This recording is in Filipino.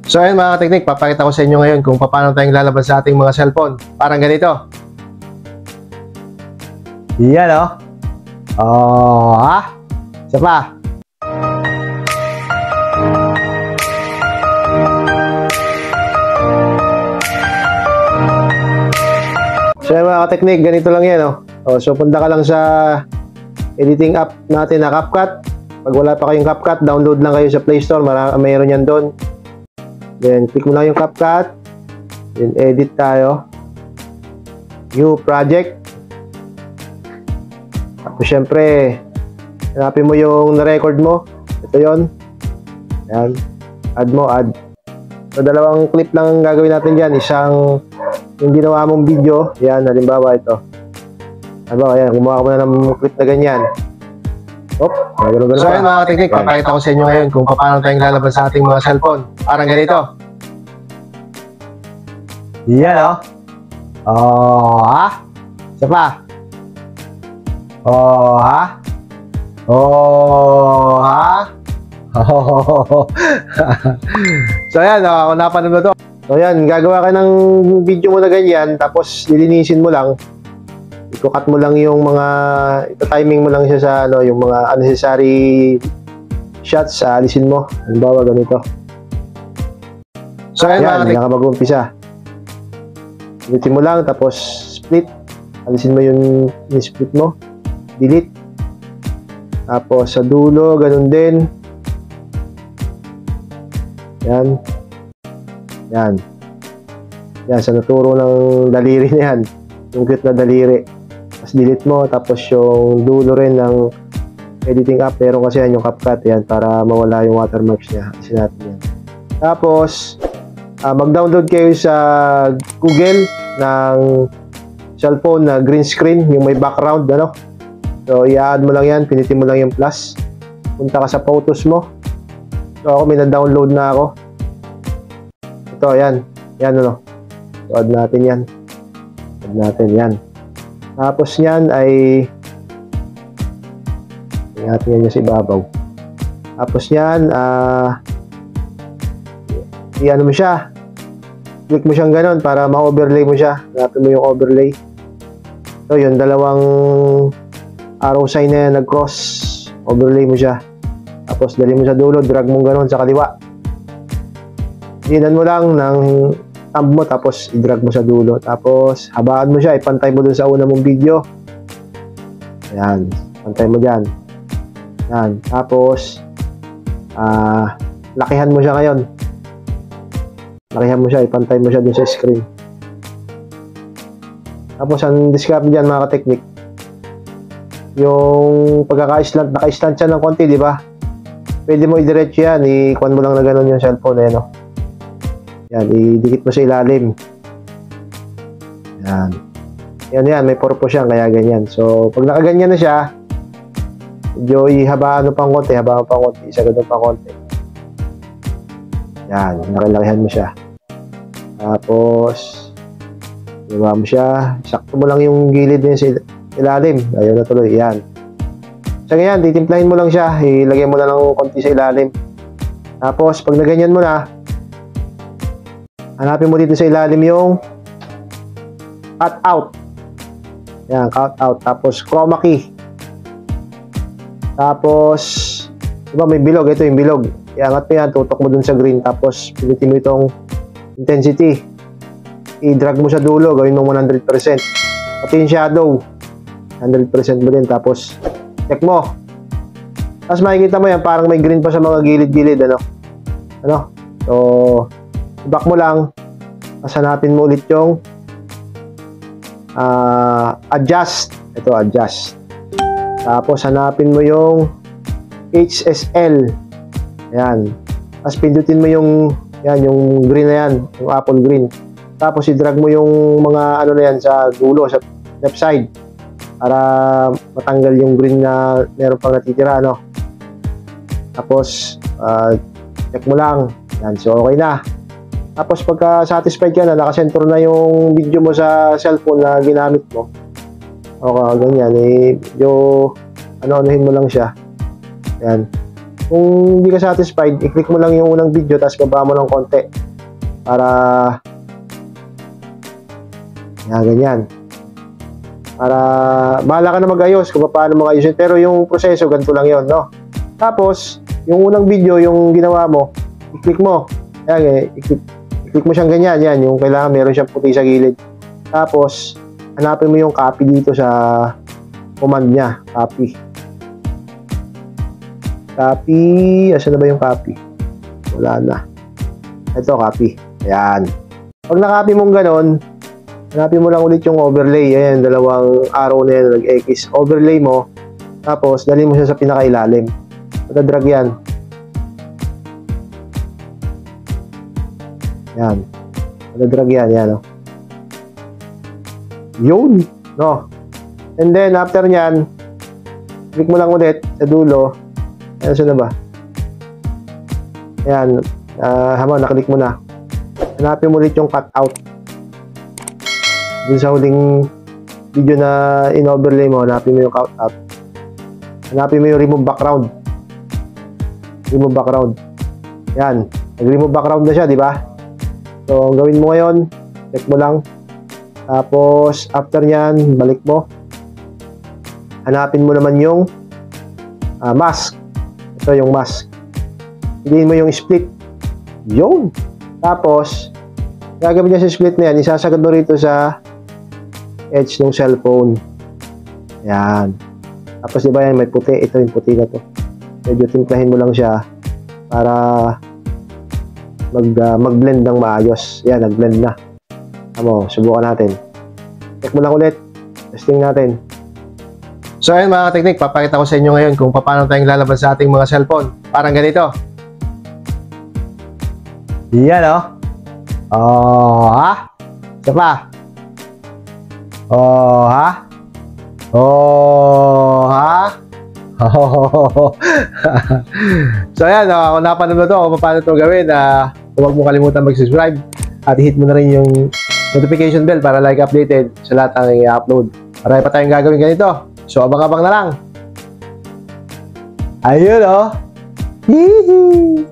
So ayun mga teknik, papakita ko sa inyo ngayon kung paano tayong lalabas sa ating mga cellphone. Parang ganito. Yan o. Oh, ha? Isa pa. So yan mga teknik, ganito lang yan o. So punta ka lang sa editing app natin na CapCut. Pag wala pa kayong CapCut, download lang kayo sa Play Store. Mayroon yan doon. Then, click mo lang yung CapCut. Then, edit tayo. New project. Tapos, syempre, hanapin mo yung na-record mo. Ito yon. Ayan. Add mo, add. So, dalawang clip lang ang gagawin natin dyan. Isang, yung ginawa mong video. Yan, halimbawa ito. Halimbawa, ayan, gumawa ko na ng clip na ganyan. So ayun mga teknik, papakita ko sa inyo ngayon kung paano tayong lalabas sa ating mga cellphone. Parang ganito. Yan o. Oh, ha? Isa pa. Oh, ha? Oh, ha? Oh. So ayan, kung napanood mo to. So ayan, gagawa ka ng video mo na ganyan, tapos lilinisin mo lang. I-cut mo lang yung mga, ito-timing mo lang siya sa ano, yung mga unnecessary shots, alisin mo. Halimbawa ganito. So ayan, hindi ka mag-umpisa. Ulitin mo lang, tapos split. Alisin mo yung split mo. Delete. Tapos sa dulo, ganun din. Yan. Yan. Yan, sa naturo ng daliri na yan. Yung cute na daliri. Tapos delete mo, tapos yung dulo rin ng editing app, pero kasi yan yung CapCut yan para mawala yung watermarks niya. Kasi natin yan. Tapos mag-download kayo sa Google ng cellphone na green screen, yung may background, ano. So i-add mo lang yan, pinitin mo lang yung plus, punta ka sa photos mo. So ako may na-download na ako. Ito, yan. Yan, ano. So add natin yan. Add natin yan. Tapos yan ay natin yan sa ibabaw. Tapos yan i-ano mo siya, click mo siyang ganon para ma-overlay mo siya. Hanapin mo yung overlay. So yun, dalawang arrow sign na yan nag-cross, overlay mo siya. Tapos dali mo sa dulo, drag mo ganon sa kaliwa. Hinan mo lang ng thumb mo, tapos i-drag mo sa dulo. Tapos habaan mo siya, ipantay mo dun sa una mong video. Ayan, pantay mo dyan. Ayan, tapos lakihan mo siya ngayon. Lakihan mo siya, ipantay mo siya dun sa screen. Tapos ang discard dyan mga ka-technique, yung pagkaka-slant, naka-slant siya ng konti, di ba? Pwede mo i-diretso yan, i-kuhan mo lang na ganun yung cellphone, eh, no? Yan, idikit mo sa ilalim. Yan. Yan, may purpose yan, kaya ganyan. So, pag nakaganyan na siya, medyo ihabaan mo pang konti, isagad mo pang konti. Yan, nakilakihan mo siya. Tapos, iba mo siya, sakto mo lang yung gilid niya sa ilalim. Ayaw na tuloy, yan. So, ganyan, titimplahin mo lang siya, ilagay mo na lang konti sa ilalim. Tapos, pag naganyan mo na, hanapin mo dito sa ilalim yung cut out. Yan, cut out. Tapos chroma key. Tapos, diba may bilog? Ito yung bilog. Iangat mo yan, tutok mo dun sa green. Tapos, pilitin mo itong intensity. I-drag mo sa dulo, gawin mo 100%. Pati yung shadow, 100% mo din. Tapos, check mo. Tapos makikita mo yan, parang may green pa sa mga gilid-gilid, ano? So, back mo lang, tapos hanapin mo ulit yung adjust. Ito, adjust. Tapos hanapin mo yung HSL. Ayan. Tapos pindutin mo yung green na yan, yung apple green. Tapos i-drag mo yung mga ano na yan sa dulo, sa left side, para matanggal yung green na meron pang natitira, no? Tapos check mo lang. Yan, so okay na. Tapos pagka satisfied ka na, nakasentro na yung video mo sa cellphone na ginamit mo. Okay, ganyan. Medyo ano-anuhin mo lang siya. Yan. Kung hindi ka satisfied, i-click mo lang yung unang video tapos baba mo ng konti para ganyan. Para bahala ka na mag-ayos kung paano mag-ayos yun. Pero yung proseso, ganito lang yun, no? Tapos, yung unang video, yung ginawa mo, i-click mo. Yan, i-click mo siyang ganyan. Yan, yung kailangan meron siyang puti sa gilid. Tapos, hanapin mo yung copy dito sa command niya. Copy. Asan na ba yung copy? Wala na. Ito, copy. Ayan. Pag na-copy mong ganon, hanapin mo lang ulit yung overlay. Ayan, dalawang arrow na yan, nag-X. Overlay mo. Tapos, dalhin mo siya sa pinakailalim. Matadrag yan. Yan. Matadrag yan. Yan, oh. Yun. No. And then, after nyan, click mo lang ulit sa dulo. Ayan, saan na ba? Ayan. Nakalik mo na. Hanapin mo ulit yung cutout. Dun sa huling video na in-overlay mo, hanapin mo yung cutout. Hanapin mo yung remove background. Remove background. Yan. Nag-remove background na siya, di ba? So, ang gawin mo ngayon, check mo lang. Tapos, after nyan, balik mo. Hanapin mo naman yung mask. Ito yung mask. Piliin mo yung split. Yun. Tapos, gagawin niya sa split na yan, isasagad mo rito sa edge ng cellphone. Yan. Tapos, diba yan, may puti. Ito yung puti na to. Medyo timplahin mo lang siya para mag-blend ng maayos. Yan, nag-blend na. Subukan natin. Check mo lang ulit. Testing natin. So ayun mga teknik, papakita ko sa inyo ngayon kung paano tayong lalabas sa ating mga cellphone. Parang ganito. Yan o. Oh, ha? Isa pa. Oh, ha? Oh, ha? Oh. So ayan, kung napanood mo ito, kung paano ito gawin, huwag mo kalimutan mag-subscribe at hit mo na rin yung notification bell para like updated sa lahat ng i-upload. Marami pa tayong gagawin ganito. So, abang-abang na lang. Ayun, oh. Hihi.